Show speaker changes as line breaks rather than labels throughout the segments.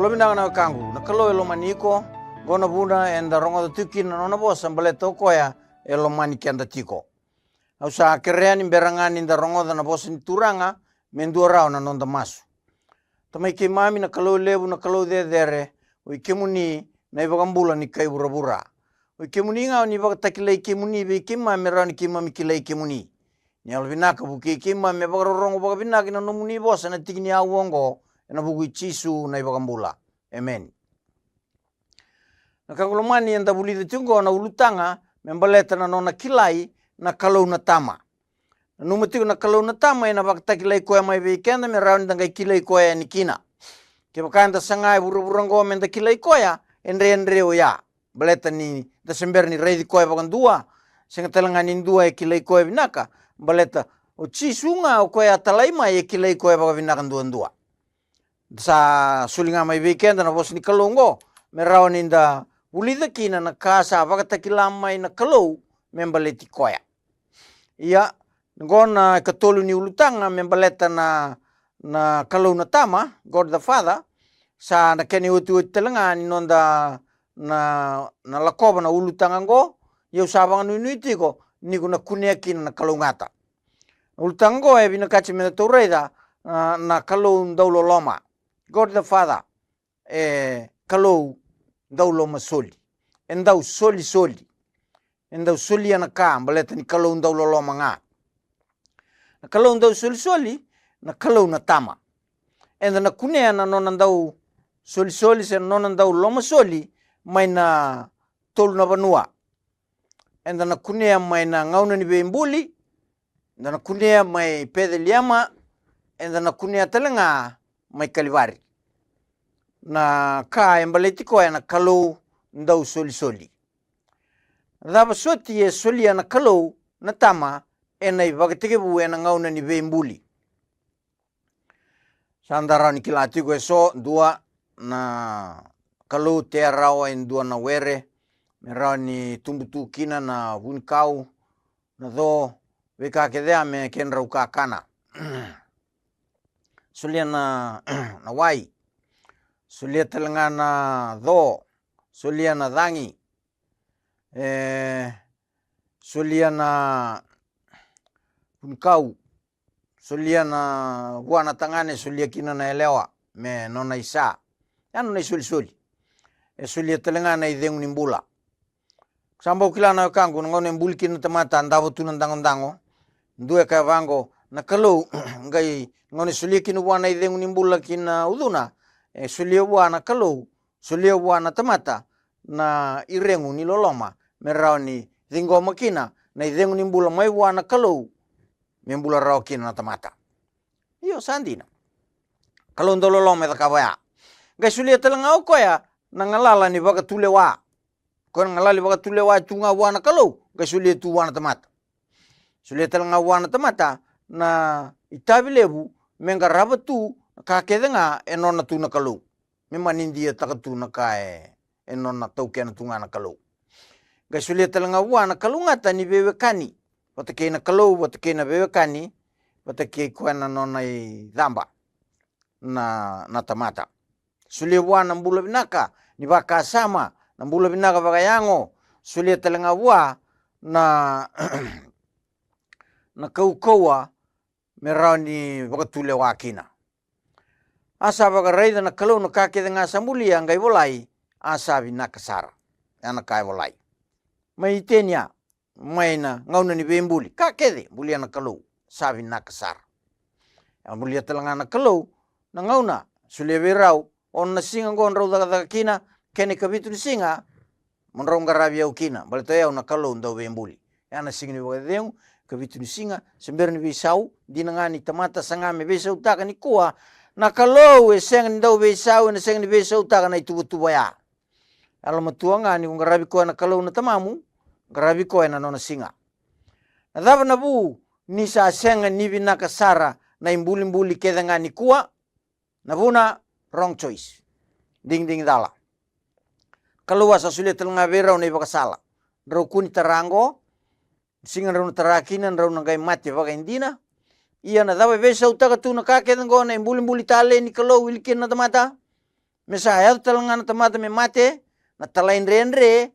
Ulobinanga na kangu, nakalo elo maniko, gona buna enda rongo da tuki na nona bosa mbaleto koya elo mani kenda tiko. Ausa kereani berangani da rongo da na bosa ni turanga, mendua rao na nonda masu. Tamai ke mami nakalo lebu nakalo dere, ui kemuni na ibagambula ni kai burabura. Ui kemuni ngau ni bagatakilai kemuni be kemami rao ni kemami kilai kemuni. Ni alvinaka buki kemami bagarorongo bagabinaki na nomuni bosa na tiki ni awongo, na buku chisu na ibagambula. Amen. Na kagulumani enda bulida tungo na ulutanga membaleta na nona kilai na kalau na tama. Na numatigo na kalau na tama ina bakatakilai koya mai weekenda me round dangai kilai koya ni kina. Ke bakanda sangai buru-burango menda kilai koya endre oya. Baleta ni Desember ni reidi koya bagandua. Senga telangani dua e kilai koya binaka. Baleta o chisunga o koya talaima e kilai koya bagabinaka dua. Sa sulinga mai weekend na bos ni kalongo merau ninda ulida kina na kasa bagatakilama ina kalau membaleti koya. Ia ngona katolu ni ulutanga membaleta na kalau na tama God the Father sa na keni utu telanga ni nonda na lakoba na ulutanga ngo yau sabang nuiti ko ni kuna kunekin na kalau ngata. Ulutanga ngo e binakachi mena toreda na kalau ndaulo loma. God the Father, kalau daulo masoli, endau soli, endau soli anaka, baleta ni kalau daulo loma nga. Na kalau ndau soli, na kalau na tama. Enda na kunea na nonandau soli se nonandau loma soli, mai na tolu na banua. Enda na kunea mai na ngauna ni bembuli, enda na kunea mai pede liama, enda na kunea telenga mai kalivari. Na ka embaleti koya na kalau ndau soli. Daba soti e soli na kalau na tama enai bagatigebu ena ngauna ni bembuli. Sandara ni kilati ko so dua na kalau te rawa en dua na were merau ni tumbutu kina na bunkau na do weka kedea me ken rauka kana. Sulia na wai. Sulia telangana do, sulia na dangi, sulia na punkau, sulia na buana tangane, sulia kina na elewa, me nona isa. Ano na suli. Sulia telangana ideng nimbula. Sambau kilana kangu ngone mbuli kina tamata andavo tunan dango. Ndue ka vango na kalau ngai ngone sulia kina buana ideng nimbula kina uduna. Sulia buana kalau, sulia buana tamata na irengu ni loloma merau ni dingo makina na idengu ni mbula mai buana kalau membula rao kina na tamata. Iyo sandina. Kalau ndo loloma da kabaya. Gai sulia telanga o koya na ngalala ni baga tulewa. Koya ngalali baga tulewa tunga buana kalau, gai sulia tu buana tamata. Sulia telanga buana tamata na itabilebu mengarabatu kakedenga enona tu na kalau. Memang india takatu na kae enona tauke na tunga na kalau. Gasulia telanga buana kalungata ni bewekani. Watake na kalau, watake na bewekani, watake kuana nona i damba na tamata. Sulia buana mbula binaka ni baka sama na mbula binaka bagayango. Sulia telanga bua na na kaukawa merau ni bakatule wakina. Asa baga raida na kalau na kake dengan sambulia ngai volai asa binaka sara ana kai volai mai tenia mai na ngauna ni bembuli kake de bulia na kalau sabi na kasar bulia telanga na kalau na ngauna sulia berau on na singa ngon rau daga kina kene kabitu singa monrong garabia ukina balto ya na kalau ndo bembuli ana singa ni bodeu kabitu singa sember ni bisau dinangani tamata sangame besau taka ni kuah na kalau seng ndau besau na seng ni besau taka na itu ya. Alo matuanga ni ngarabi ko na kalau na tamamu, ngarabi ko na nona singa. Na dava na bu ni sa seng ni binaka sara na imbuli kedanga ni kuwa na buna wrong choice. Ding dala. Kalau sa sulit telanga berau na ibakasala. Rau kuni tarango singa rau tarakina rau ngai mati baga indina. Iya na dava besau taka tu na kake ngo na imbuli tale ni kalau wilkin na tamata Mesaya talangana tamata me mate na talainre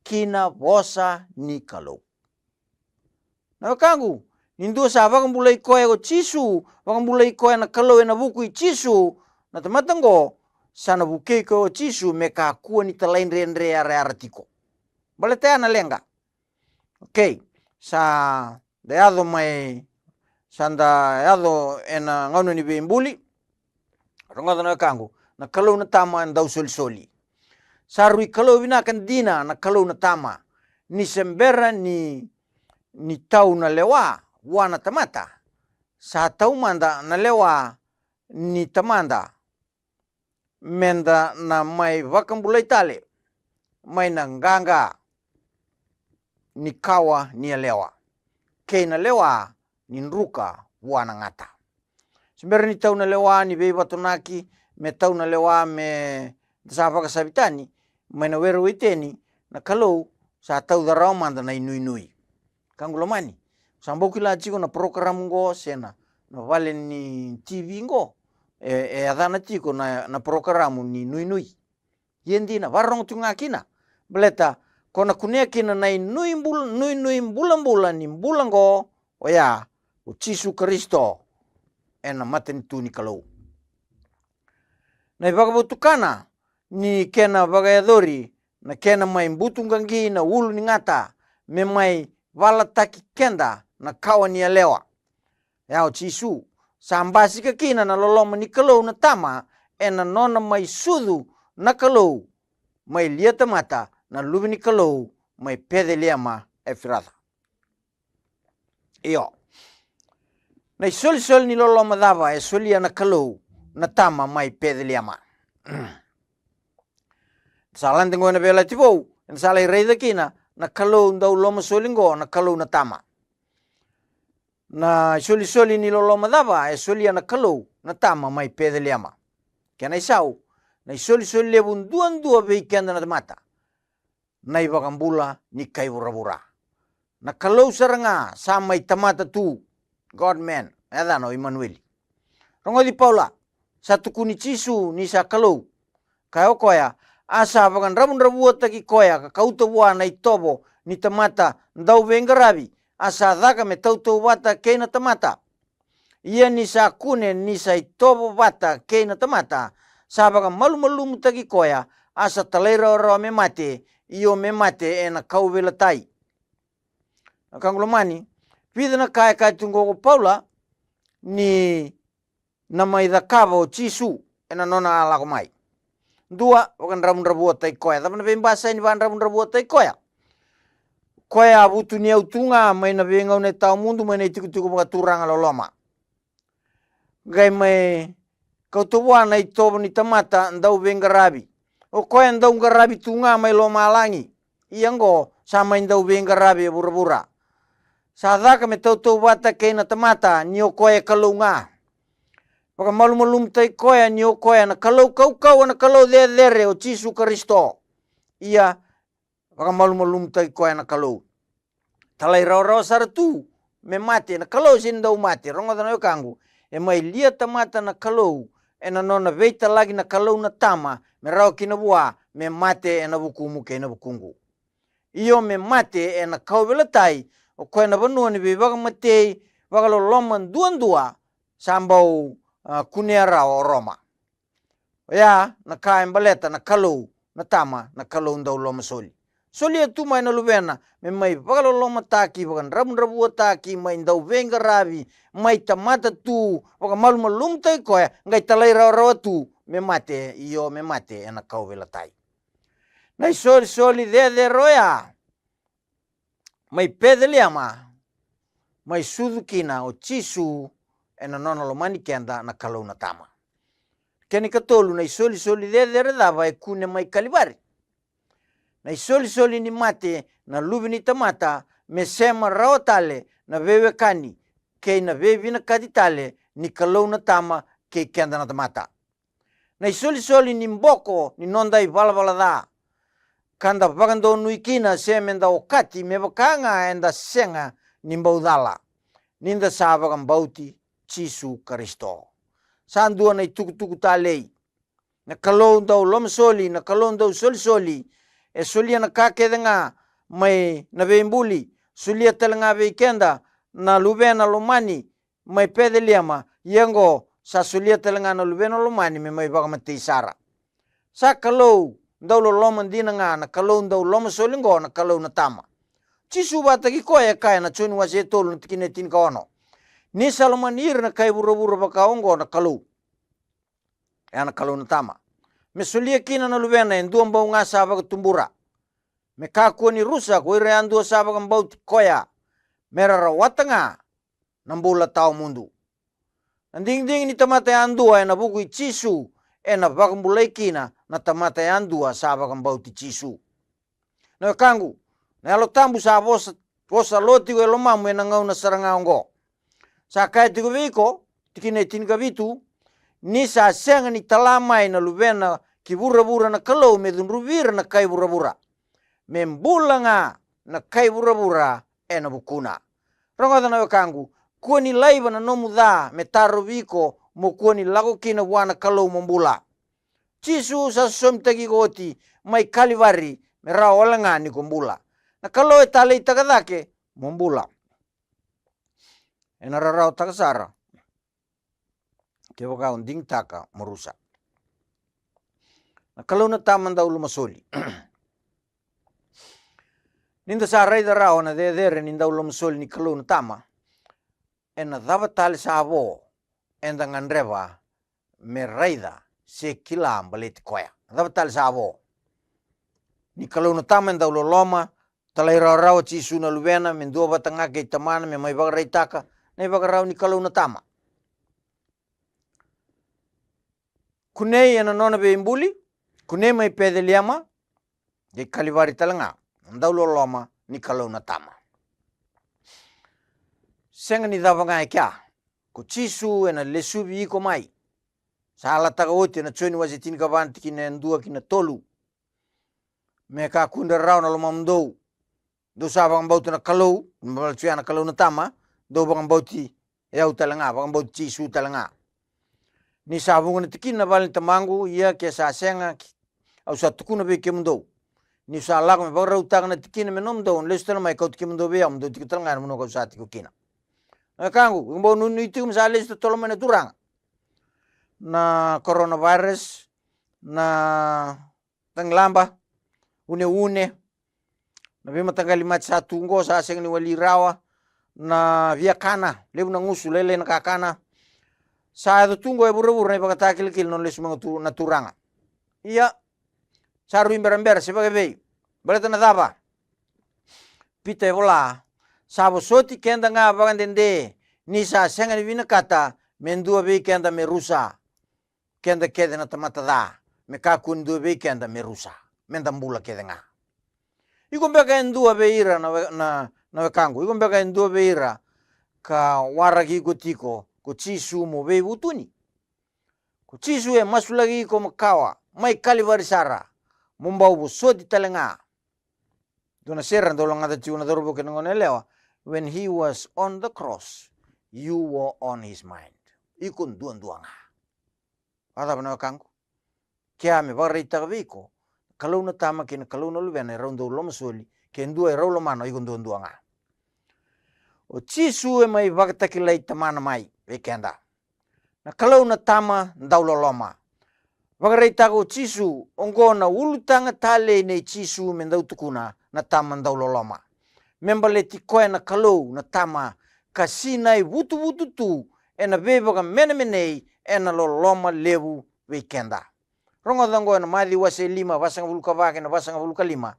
kina vosa ni kalau. Na kangu nindu sa vakambulai koe o chisu vakambulai koe na kalau na vuku i chisu na tamatango sana vuke ko chisu me ka kua ni talainre are tiko. Balete ana lenga. Okay, sa deado mai sanda yado ena ngano ni bembuli. Rongoda na kangu na kalau na tama ndau soli. Sarui kalau vina kan dina na kalau na tama ni sembera ni tau na lewa wana tamata. Sa tau manda na lewa ni tamanda menda na mai vakambulai tale mai na nganga ni kawa ni lewa. Kei na lewa ni nruka wana ngata. Sembera ni tau na lewa ni bei batonaki me tau na lewa me sapa kasabitani mai na wero iteni na kalau sa tau darau manda na inui. Kangulomani sambo kila chiko na program go sena na vale ni TV go adana chiko na program ni nui. Yendi na varong tunga kina beleta kona kunia kina na nui bulan ni bulan go oya o Chisu Kristo ena maten tu ni kalau. Na ibagabutukana ni kena bagayadori na kena mai mbutunggangi na ulu ni ngata me mai wala taki kenda na kawa ni lewa. Ya o Chisu sambasi ka kina na loloma ni kalau na tama ena nona mai sudu na kalau mai liata mata na lubi ni kalau mai pede liama firada. Iyo. Na isol ni loloma dava solia na kalau na tama mai pede liama. Salan tengo na bela tibo en salai reida kina na kalau ndau loma solingo na kalau na tama. Na soli ni loloma dava solia na kalau na tama mai pede liama. Kena isau na soli lebun dua bei kenda na mata. Na ibagambula ni kai bura. Na kalau saranga sama tamata tu God man no Emmanuel. Rongo di Paula satu kuni Chisu ni sa kalau kayo koya asa bagan rabun taki koya ka kauto bua na itobo ni tamata ndau vengarabi asa daka me tauto wata keina tamata. Ia ni sa kune ni sa itobo wata keina tamata sabaga malu taki koya asa talera ro me mate io me mate ena kau velatai. Kangulomani vidana kai tungo Paula ni namai dakava o Chisu ena nona ala komai. Dua wakan rabun tai koya tapi bembasa ni van rabun tai koya. Koya butu ni utunga mai na bengau ne tau mundu mai tiku mga turanga loloma. Gai mai kau tuwa na itobo ni tamata ndau bengarabi. O koya ndau ngarabi tunga mai loma alangi. Iyango sama ndau bengarabi bura. Sadaka me tau wata keina tamata ni o koya kalunga. Paka malum tai koya ni o koya na kalau kau na kalau dere o Chisu Kristo. Ia paka malum tai koya na kalau. Talai rau saratu me mate na kalau sindau mate rongo na kangu. E mai lia tamata na kalau ena nona veita lagi na kalau na tama me rau kina bua me mate ena bukumu ke ena bukungu. Iyo me mate ena kau velatai o koe na vanua ni be waga matei waga lo loman dua sambau kuneara o Roma. Ya na kain baleta na kalau na tama na kalau ndau loma soli. Soli tu mai na luvena me mai waga lo loma taki waga rabun taki mai ndau venga ravi mai tamata tu waga malum tai koe ngai talai rawa tu me mate iyo me mate ena kau velatai. Nai soli de roya. Mai pedeliama mai sudukina o Chisu ena nona lomani kenda na kalau na tama. Keni katolu na soli de redava e kune mai kalibari. Na soli ni mate na lubi ni tamata me sema rawatale na vewe kani kei na vewe na kaditale ni kalau na tama kei kenda na tamata. Na soli ni mboko ni nondai vala kanda pagando nuikina semenda okati me bakanga enda senga nimbaudala ninda sabagan bauti Chisu Kristo. Sandua na tuku talei na kalou dau lom soli na kalou dau soli e solia na kakedenga mai na veimbuli solia telenga veikenda na luvena lomani mai pedeliama yengo sa solia telenga na luvena lomani me mai bagamati sara sa kalou dau lom dinanga na kalou dau lom solingo na kalou na tama cisu batagi ko e kai na chuni wase tolu tikine tin kaono ni salomanir na kai bura bakaongo na kalou na kalou na tama me solia kina na luvena en duam bau nga saba tumbura me kako ni rusa ko ire andu saba bau koya merara watanga nambula tau mundu anding ni tamata andu na buku cisu na bagambulai kina na tamata andu saba bau cisu na kangu na lo tambu sa vosa loti we lo mamu na ngau na saranga ongo sa kai tigo viko tikine tinga vitu ni sa senga ni talamai na luvena ki bura na kalau me dun ruvir na kai bura membulanga na kai bura na bukuna ronga na kangu kuani laiba na nomuda me taru viko mo kuani lago kina wana kalau membula cisu sa somtagi goti mai kalivari me rawalanga ni kumbula na kalau etale itagadake membula ena rarau takasara kewaka unding taka merusak na kalau na taman daulu masoli ninda sa raida rao na de ninda ulo masoli ni kalau na tama ena dava tali savo enda ngandreva me raida se kilam balet koya dava tali savo ni kalau na tama enda ulo loma talai rao cisu na luvena mendua batanga ke tamana me mai bagarai taka na bagarau ni kalau na tama kunei ena nona be imbuli kunei mai pedeliama de kalivari talanga ndaulo loma ni kalau na tama senga ni davanga kya ku cisu ena lesubi ko mai sala taga oti na choni wasitin ka van tikine ndua kina tolu me ka kunda rao na loma mdou do sabang bautu na kalau mbal na kalau na tama do bang bauti yau talanga bang bauti cisu talanga ni sabungan tikin na balin tamangu ia ke sa senga au sa tukuna be kemdo ni sa lag me barau tagna tikin me nom do lestel mai kaut kemdo be am do tikital ngar mono ko sa tikina kangu ngbo nu ni tum sa les tolo mena turang na coronavirus na tanglamba une na bima tangali mat satu ngo sa seng ni wali rawa na via kana lebu na ngusu lele na kakana sa do tunggo e bura-bura ni pagatakil kil non les mga naturanga iya saru imber sebagai bei berita na daba pita vola sabo soti kenda nga bagandende ni sa senga ni vina kata mendua bei kenda merusa kenda kede na tamata da me kakun dua bei kenda merusa mendambula kede nga ikombeka endua beira na kangu ikombeka endua beira ka waragi gotiko ko cisu mo be butuni ko cisu e masulagi ko makawa mai kalivari sara mumbau bo sodi talenga dona serra do longa da ciuna dorbo ke ngone lewa when he was on the cross you were on his mind ikun duanga ada bana kangu kia me barita viko kalau na tama kina kalau na luvena rondo lom soli ken dua rolo mano ikun duanga o cisu e mai vakta kilai tamana mai vekenda na kalau na tama ndaulo loma vagareita ko cisu ongo na ulutanga tale nei cisu mendau tukuna na tama ndaulo loma membaleti koe na kalau na tama kasinai wutu tu ena bebaga menemenei ena lo loma levu vekenda rongo dango na mali wase lima vasanga vulka vake na vasanga vulka lima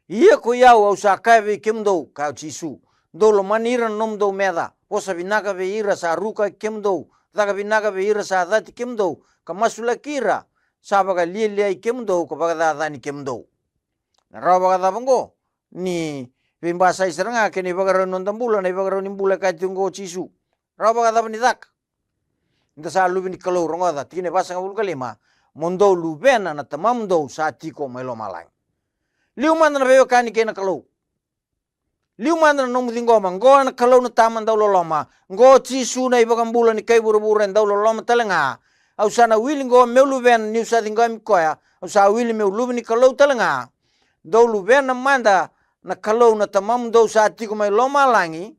ia ko yau au sakai ve kemdo ka cisu dolo manira nom do meda posa vinaga ve ira sa ruka kemdo daga vinaga ve ira sa dati kemdo ka masula kira sabaga lilia kemdo ko baga dani kemdo na rawa baga bango ni vimbasa isranga ke ni baga non tambula ni baga non imbula ka tungo cisu rawa baga ni dak nda sa lubini kalau ronga da tine basa ngul kalima mondo lubena na tamamdo sa tiko melo malang liu mandana veo kani kena kalau liu mandana no mudingo mango na kalau na taman daulo loma ngo cisu na ibagambula ni kai buru-buru ndaulo loma talenga au sana wili ngo meulu ven ni usa dinga mi koya au sa wili me ulu ni kalau talanga do lu ven manda na kalau na tamam do sa tiku mai loma langi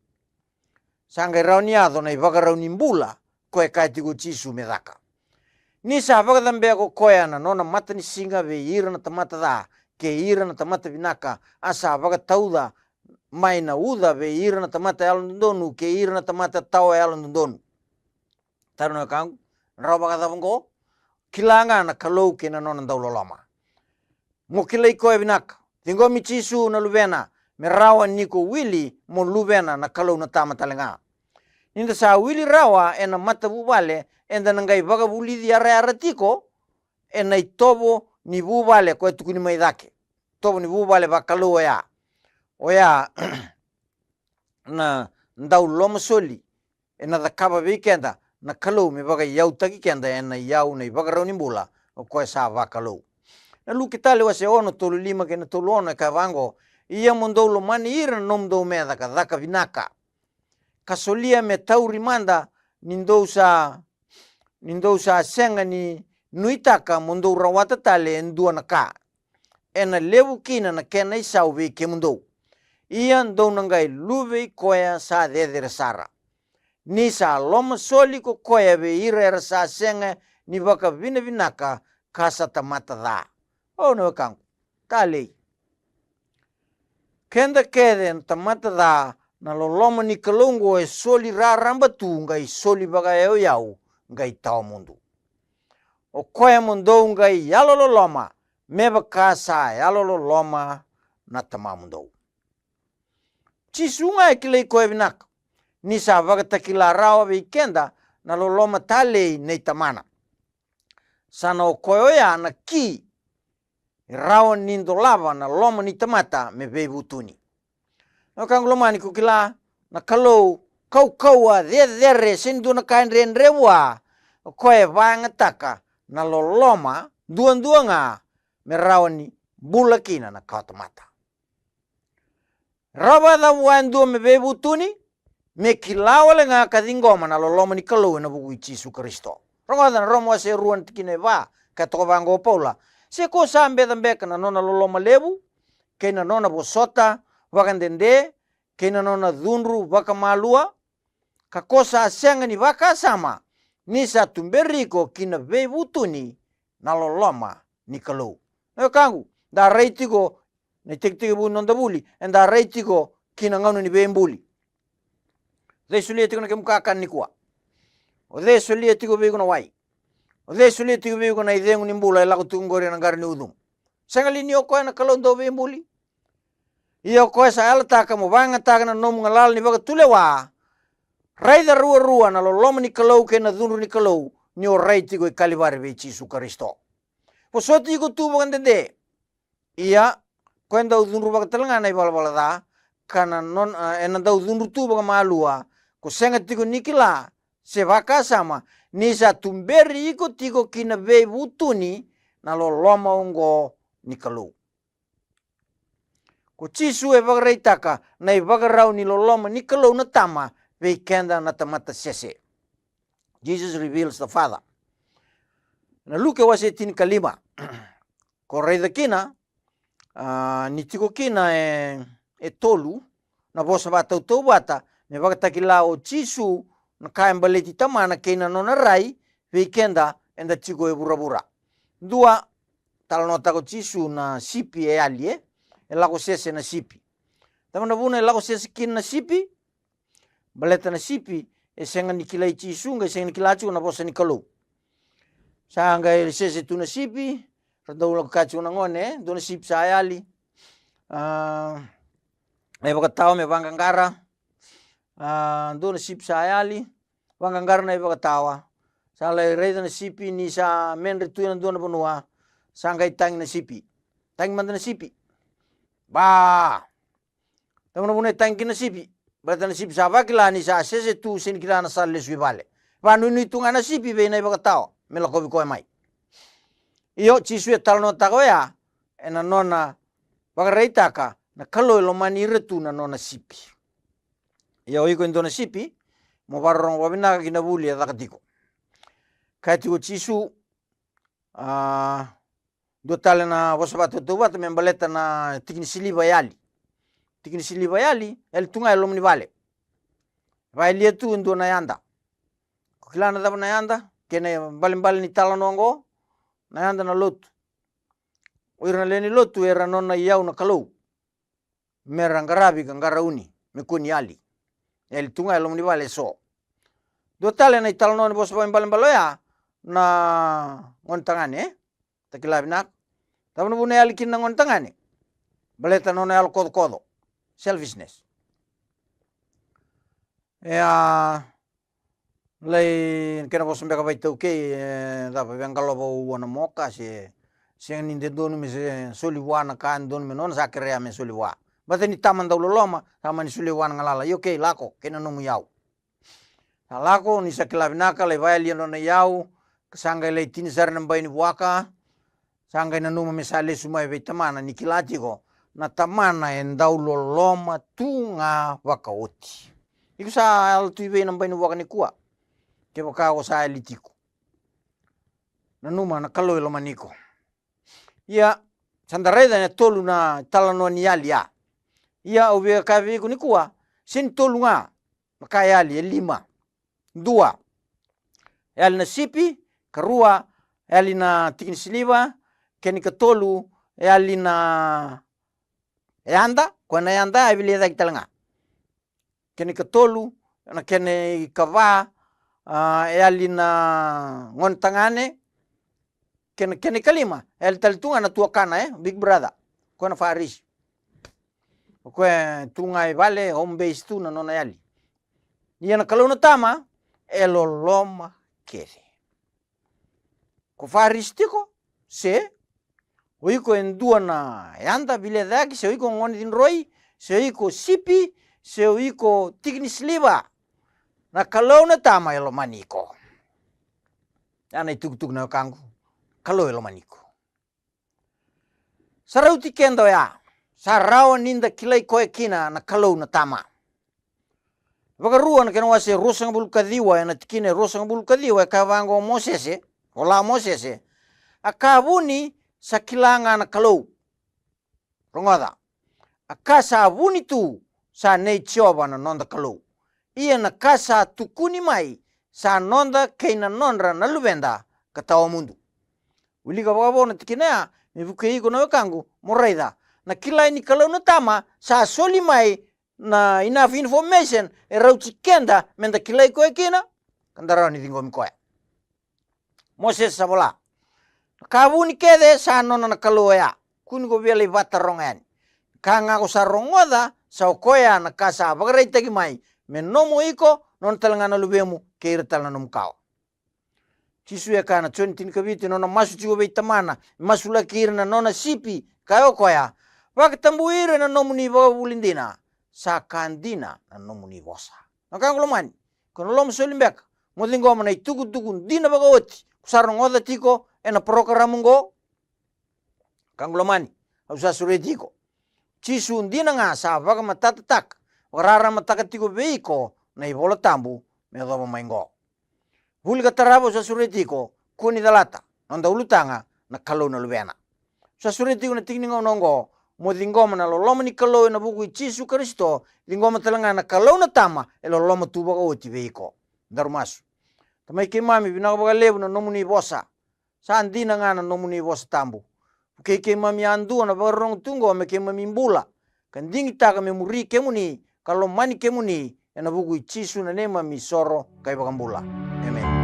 sanga raunia do na ibaga rauni mbula koe kai tiku Jisu medaka ni sa baga dambe ko koya na nona mata ni singa ve ira na tamata da ke ira na tamata vinaka asa baga tauda mai na uda ve ira na tamata alon donu ke ira na tamata tau alon donu taruna kang raba kata bongko kilanga na kalau ke na nona daulo lama mo kilai koe vinaka tingo mi Jisu na luvena me rawa niko wili mo luvena na kalau na tamata lenga ninda sa wili rawa ena mata bubale enda nangai baga buli di ara tiko ena itobo ni bubale ko tukuni mai dake tobo ni bubale ba kalau ya oya na ndau loma soli ena da kaba weekenda na kalau me baga yau taki kenda ena yau nei baga roni bula ko sa ba kalau na lu kita le wase ono tolu lima ke na tolu ono ka vango ia mondo lo mani ira nom do me daka vinaka kasolia me tauri manda nindousa senga ni nuitaka mondo rawata tale endua naka ena lewu kina na kena isau ve ke mondo ian do nangai luve koya sa de sara ni sa loma soli ko koya ve ira sa senga ni baka vinaka kasa tamata da o no kang tale kenda keden tamata da na loloma ni kalungo e soli raramba tu ngai soli baga yau ngai tau mundu o koe mundo ngai yalo loloma meba kasa yalo loloma na tama mundo Jisu ngai kilei koe vinak ni sa baga takila rawa weekenda na loloma tale nei tamana sana o koe ya na ki rawa nindo lava na loma ni tamata me bebu tuni no kang lomani kukila na kalau kau a de sindu na kain rewa koe vanga taka na loloma duanga merawani bulakina na kautamata raba da wandu me bebu tuni me kilawale nga kadingoma na loloma ni kalau na buku Jisu Kristo ronga da romo se ruan tikine va katovango paula se ko sambe dambe kana nona loloma lebu kena nona bosota wakandende kena nona dhunru waka malua kakosa senga ni waka sama nisa tumberiko kina bebutuni na loloma ni kalau no kangu da reitigo ne tiktik bu nonda buli enda reitigo kina nganu ni bembuli de sulia tikona ke mukakan ni kwa o de sulia tigo be gona wai o de sulia tigo be gona idengu ni mbula la ko tungore na garni udum sengali ni oko na kalau ndo bembuli iyo koe sa alta ka mo vanga taka na nomu ngalal ni baga tulewa raida rua na loloma ni kalau ke na dhunru ni kalau ni o raiti ko kalibare ve Jisu Kristo po soti ko tu baga dende iya ko enda dhunru baga telanga na bala da kana non ena da dhunru tu baga malua ko senga tiko nikila se vaka sama ni sa tumberi ko tiko kina ve butuni na loloma ungo ni kalau ko Jisu e vagareitaka na i vagarau ni loloma ni kalau na tama weekenda na tamata sese. Jesus reveals the Father. Na Luke wase tin kalima. Ko reida kina ni tiko kina e tolu na bosa bata tau bata me vagatakila o Jisu na kain baleti tamana kena nona rai weekenda enda tiko e burabura. Dua talonota ko Jisu na sipi e alie e lago sese na sipi. Tama na vuna e lago sese kin na sipi, baleta na sipi e senga ni kilai Jisu nga senga ni kilachu na bosa ni kalau. Sanga e sese tu na sipi, radau lago kachu na ngone, do na sipi sa ayali. E baka tao me vangangara, do na sipi sa ayali, vangangara na e baka tawa. Sala e reida na sipi ni sa menre tu na do na bonua, sanga itangi na sipi. Tangi manda na sipi. Ba tama na muna tangki na sipi berarti na sipi saba kila ni sa sese tu sin kila na sal leswi vale ba nu tunga na sipi be na iba tao mela ko ko mai iyo Jisu e talno tako ya ena nona bagareitaka na kalo lo mani retu na nona sipi iyo iko indona sipi mo barrong wabina kina buli da katiko kati o Jisu dua tala na wasabatu tuwata membaleta na tikini siliva yali tungai lo mnivale vai lia tu ndo na yanda kilana dava na yanda kene bali ni tala nongo na yanda na lotu oira leni lotu era nona yau na kalau mera ngarabi ngarauni mekuni yali tungai lo mnivale so dua tala na tala nona bos bali ya na ngontangane takilabinak tabno bune yali kinna ngontangane baleta nona yal kodo selfishness lay kena bos mbeka bai tau ke da bengalo bo wana moka se ninde donu me soli wana kan donu me non sakrea me soli wa bateni taman dau loloma taman soli wana ngalala yo ke lako kena nomu yau lako ni sakilabinaka le vai liano na yau sangga le tini sarna bai ni waka sangga na numa mesale sumai bai tamana ni kilati ko na tamana endau loloma tunga wakaoti iku sa al tuibe na bai ni waka ni kuwa ke waka ko sa elitiku na numa na kalo lo maniko ia sandareda na tolu na talano ni yali ia obe ka vi ku ni kuwa sin tolu nga maka yali 5 2 yali na sipi karua yali na tikini siliva keni katolu yali na yanda kona yanda abile da kitalanga keni katolu na kene kava yali na ngontangane kene kalima yali taltunga na tuakana big brother kona faris kwe tungai vale home base tu na nona yali yana kalau na tama eloloma kere ko faristiko se oiko endua na yanda bile daki se oiko ngoni din roi se oiko sipi se oiko tikni sliva na kalau na tama elo maniko yana ituk na kangu kalau elo maniko sarau tikendo ya sarau ninda kilai koe kina na kalau na tama Bagarua na kena wase rosang bulu kadiwa na tikine rosang bulu kadiwa kavango Mosese ola Mosese akabuni sakilanga na kalau rongoda akasa buni tu sa nei choba na nonda kalau ia na kasa tukuni mai sa nonda keina nonra na lubenda katawa mundu uliga babo na tikine mibuke iko na kangu moraida na kilai ni kalau na tama sa soli mai na enough information rauti kenda menda kilai koe kina kandara ni dingo mikoe Moses sabola kabuni kede sa nona na kaloya kun go bele vatarongan kanga ko sa rongoda sa koya na kasa bagrai tagi mai menomo iko non talangana lubemu keir talana mkao Jisu ya kana chontin kabiti nona masu chigo be tamana masula kirna nona sipi kayo koya waktambuire na nomuni bulindina sakandina na nomuni vosa nakangolomani kono lom solimbek modingo mana itugu dina bagoti kusarong oda tiko ena programo kangolomani ausa suretiko Jisu dina nga sa baga matatatak warara matakatiko beiko na ibola tambu medobo maingo hulga tarabo sa suretiko kuni dalata nonda ulutanga na kalau na lubena sa suretiko na tingningo nongo modingoma na loloma ni kalau na buku Jisu Kristo dingoma talanga na kalau na tama eloloma tuba ko tibeiko darmasu tamai ke mami binaga baga lebu na nomuni bosa sandina nga na nomuni bosa tambu ke mami andu na barong tungo me ke mami mbula kan dingi taka me muri kemuni kalau mani kemuni na buku Jisu na nema mi soro kai baga mbula amen